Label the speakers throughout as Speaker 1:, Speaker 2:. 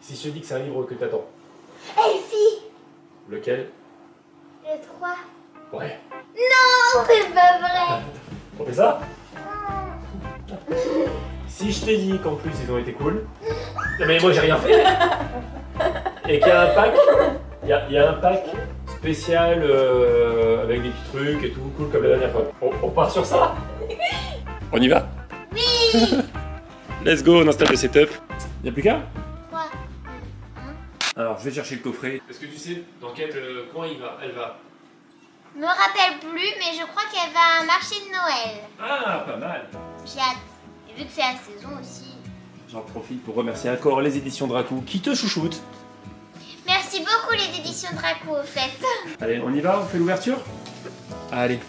Speaker 1: Si je te dis que c'est un livre que t'attends.
Speaker 2: Elfie.
Speaker 1: Lequel?
Speaker 2: Le 3.
Speaker 1: Ouais.
Speaker 2: Non, c'est pas vrai.
Speaker 1: On fait ça? Si je t'ai dit qu'en plus ils ont été cool. Non mais moi j'ai rien fait. Et qu'il y a un pack. Il y a un pack spécial avec des petits trucs et tout, cool comme la dernière fois. On part sur ça? On y va?
Speaker 2: Oui.
Speaker 1: Let's go, on installe le setup. Y'a plus qu'à?
Speaker 2: Quoi?
Speaker 1: Alors je vais chercher le coffret. Est-ce que tu sais dans quel coin elle va?
Speaker 2: Je me rappelle plus, mais je crois qu'elle va à un marché de Noël.
Speaker 1: Ah, pas mal.
Speaker 2: J'ai hâte. Et vu que c'est la saison aussi.
Speaker 1: J'en profite pour remercier encore les éditions Dracou qui te chouchoutent.
Speaker 2: Merci beaucoup les éditions Draco au fait.
Speaker 1: Allez, on y va, on fait l'ouverture? Allez.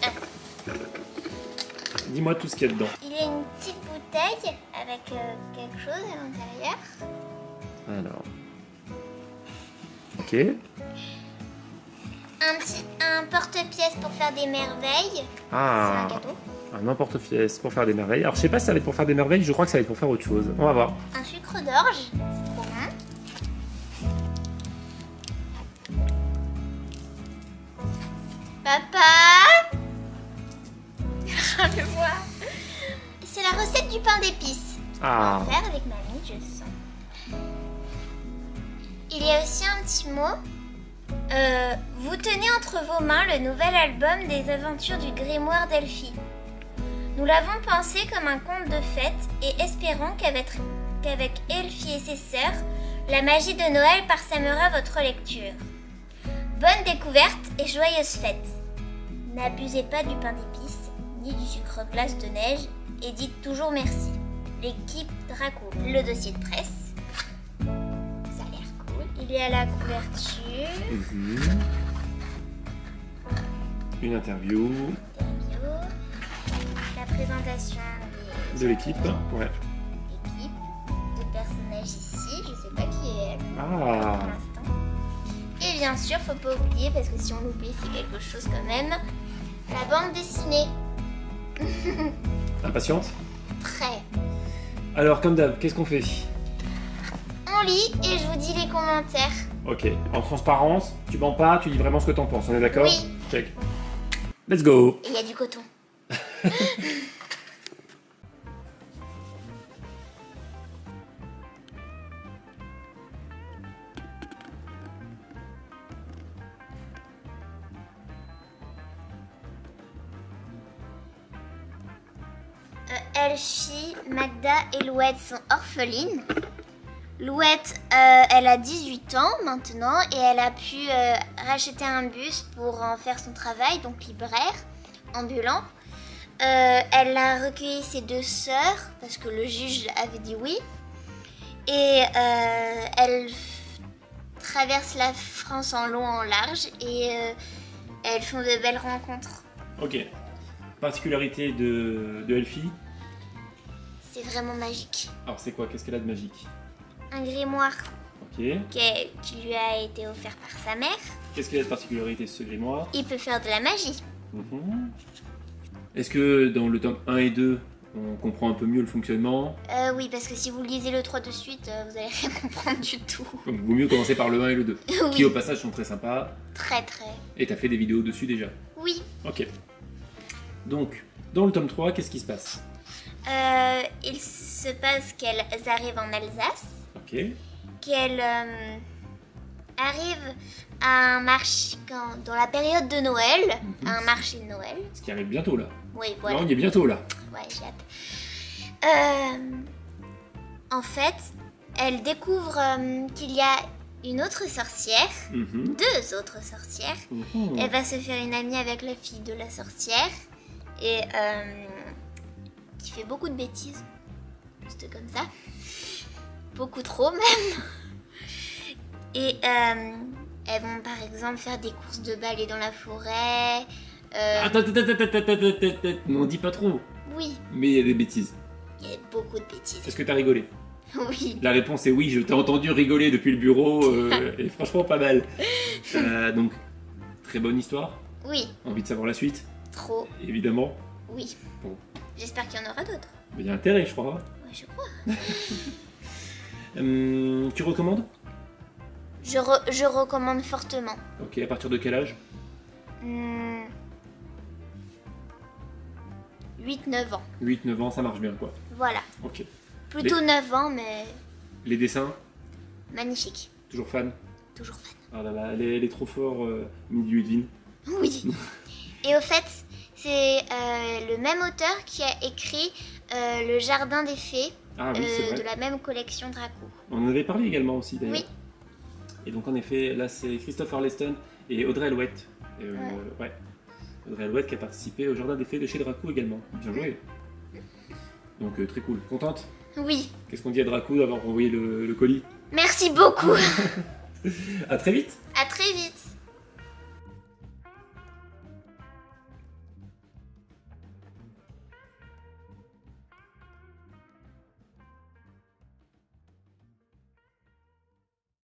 Speaker 1: Dis-moi tout ce qu'il y a dedans.
Speaker 2: Il y a une petite bouteille avec quelque chose à l'intérieur.
Speaker 1: Alors. Ok.
Speaker 2: Un porte-pièce pour faire des merveilles.
Speaker 1: Ah.
Speaker 2: C'est un cadeau.
Speaker 1: Un emporte-pièce pour faire des merveilles. Alors je sais pas si ça va être pour faire des merveilles, je crois que ça va être pour faire autre chose. On va voir.
Speaker 2: Un sucre d'orge. C'est trop bon. Papa. Je vois. C'est la recette du pain d'épices.
Speaker 1: Ah.
Speaker 2: On va faire avec mamie, je sens. Il y a aussi un petit mot. Vous tenez entre vos mains le nouvel album des aventures du grimoire d'Elfie. Nous l'avons pensé comme un conte de fête et espérons qu'avec Elfie et ses sœurs, la magie de Noël parsemera votre lecture. Bonne découverte et joyeuses fêtes. N'abusez pas du pain d'épices ni du sucre glace de neige et dites toujours merci. L'équipe Draco, le dossier de presse. Ça a l'air cool. Il y a la couverture.
Speaker 1: Une interview
Speaker 2: La présentation
Speaker 1: de l'équipe. Ouais.
Speaker 2: l'équipe. Deux personnages ici. Je sais pas qui est elle
Speaker 1: Ah.
Speaker 2: pour l'instant. Et bien sûr, faut pas oublier, parce que si on l'oublie, c'est quelque chose quand même. La bande dessinée.
Speaker 1: Impatiente?
Speaker 2: Très.
Speaker 1: Alors comme d'hab, qu'est-ce qu'on fait?
Speaker 2: On lit et je vous dis les commentaires.
Speaker 1: Ok. En transparence, tu mens pas, tu dis vraiment ce que t'en penses, on est d'accord?
Speaker 2: Oui.
Speaker 1: Check. Let's go.
Speaker 2: Et il y a du coton. Elfie, Magda et Louette sont orphelines. Louette, elle a 18 ans maintenant et elle a pu racheter un bus pour en faire son travail, donc libraire, ambulant. Elle a recueilli ses deux sœurs parce que le juge avait dit oui. Et elle traverse la France en long, en large et elles font de belles rencontres.
Speaker 1: Ok. Particularité de Elfie.
Speaker 2: C'est vraiment magique.
Speaker 1: Alors c'est quoi? Qu'est-ce qu'elle a de magique?
Speaker 2: Un grimoire
Speaker 1: Ok.
Speaker 2: qui lui a été offert par sa mère.
Speaker 1: Qu'est-ce qu'il a de particularité ce grimoire?
Speaker 2: Il peut faire de la magie.
Speaker 1: Est-ce que dans le tome 1 et 2, on comprend un peu mieux le fonctionnement?
Speaker 2: Oui, parce que si vous lisez le 3 de suite, vous allez rien comprendre du tout.
Speaker 1: Donc vaut mieux commencer par le 1 et le 2,
Speaker 2: Oui.
Speaker 1: qui au passage sont très sympas.
Speaker 2: Très très.
Speaker 1: Et t'as fait des vidéos dessus déjà?
Speaker 2: Oui.
Speaker 1: Ok. Donc, dans le tome 3, qu'est-ce qui se passe?
Speaker 2: Il se passe qu'elles arrivent en Alsace,
Speaker 1: Ok.
Speaker 2: qu'elles arrivent à un marché dans la période de Noël, à un marché de Noël.
Speaker 1: Ce qui arrive bientôt là.
Speaker 2: Oui,
Speaker 1: Là,
Speaker 2: voilà.
Speaker 1: on y est bientôt là.
Speaker 2: Ouais, j'ai hâte. En fait, elles découvrent qu'il y a une autre sorcière, deux autres sorcières. Elle va se faire une amie avec la fille de la sorcière et qui fait beaucoup de bêtises, juste comme ça, beaucoup trop même. Et elles vont par exemple faire des courses de balai dans la forêt.
Speaker 1: Attends, on dit pas trop.
Speaker 2: Oui,
Speaker 1: Mais il y a des bêtises.
Speaker 2: il y a beaucoup de bêtises.
Speaker 1: Est-ce que t'as rigolé?
Speaker 2: Oui.
Speaker 1: La réponse est oui, je t'ai entendu rigoler depuis le bureau, et franchement pas mal. Donc, très bonne histoire.
Speaker 2: Oui,
Speaker 1: Envie de savoir la suite?
Speaker 2: trop.
Speaker 1: Évidemment.
Speaker 2: Oui.
Speaker 1: Bon.
Speaker 2: J'espère qu'il y en aura d'autres.
Speaker 1: Mais il y a intérêt, je crois.
Speaker 2: Ouais, je crois.
Speaker 1: Tu recommandes?
Speaker 2: Je recommande fortement.
Speaker 1: Ok, à partir de quel âge?
Speaker 2: 8-9 ans.
Speaker 1: 8-9 ans, ça marche bien quoi.
Speaker 2: Voilà.
Speaker 1: Ok.
Speaker 2: Plutôt 9 ans, mais
Speaker 1: Les dessins,
Speaker 2: magnifique.
Speaker 1: toujours fan?
Speaker 2: Toujours fan.
Speaker 1: Ah là là, elle est trop fort, Mindy Ludwig.
Speaker 2: Oui. Et au fait, c'est le même auteur qui a écrit Le Jardin des Fées
Speaker 1: Ah oui, c'est
Speaker 2: de
Speaker 1: vrai.
Speaker 2: la même collection Draco.
Speaker 1: On en avait parlé également aussi d'ailleurs.
Speaker 2: Oui.
Speaker 1: Et donc en effet, là c'est Christopher Leston et Audrey Alouette. Ouais. Audrey Alouette qui a participé au Jardin des Fées de chez Draco également. Bien joué. Donc très cool. Contente?
Speaker 2: Oui.
Speaker 1: Qu'est-ce qu'on dit à Draco d'avoir envoyé le colis?
Speaker 2: Merci beaucoup.
Speaker 1: À très vite.
Speaker 2: À très vite.